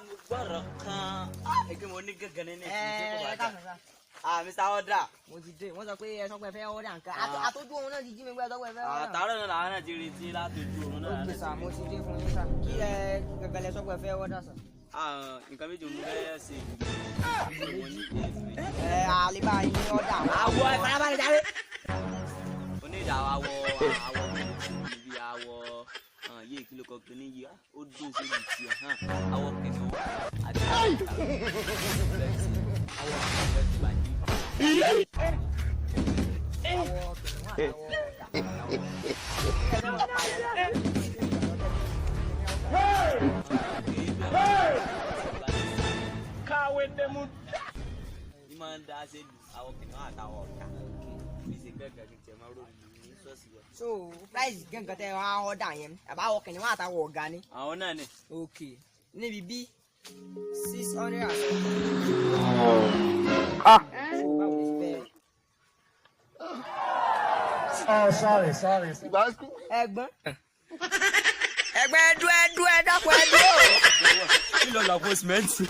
gbọ́rọ̀ kan ẹgbẹ́ mo ní gẹ́gẹ́ ní Mr. Order. Mo ti dé, wọ́n sọ pé ẹ sọ pé ẹ fẹ́ order nǹkan. Àtọ́jú òun náà ti jí mi pé ẹ sọ pé ẹ fẹ́ order. Àtàrà náà làwọn náà ti retí látọjú òun náà. Ó sà, mo ti dé fún yín sà. Kí ẹ gẹ́gẹ́ lẹ sọ pé ẹ fẹ́ order sà. Nǹkan méjì mo fẹ́ ṣe. Àlebá yín ní order. Àwọ̀ ìfarabalẹ̀ jáde. Onídàá àwọ̀ níbi àwọ̀ yé kí ló kọ pé ní yíyá ó dùn sí ibi tí àwọ̀ kìnìún àti àwọ̀ kìnìún bàjẹ́. Káwé dẹ́mu. Máa ń dá sí àwọ̀ kìnìún àtàwọ̀ ọ̀tá. Bí ṣe gẹ́gẹ́ kí n tẹ̀ máa rò ní ṣọ́ọ̀ṣì wa. So price gẹ́gẹ́ tẹ wá order yẹn àbáwọ̀ kìnìún àtàwọ̀ ọ̀gá ni. Àwọn náà ni. Okay. Níbi bí 600 àti. Oh, sorry. Ẹ̀gbọ́n. Ẹ̀gbọ́n ẹdú ẹ dákun ẹdú. Kí ló lọ fún sìmẹ́ǹtì?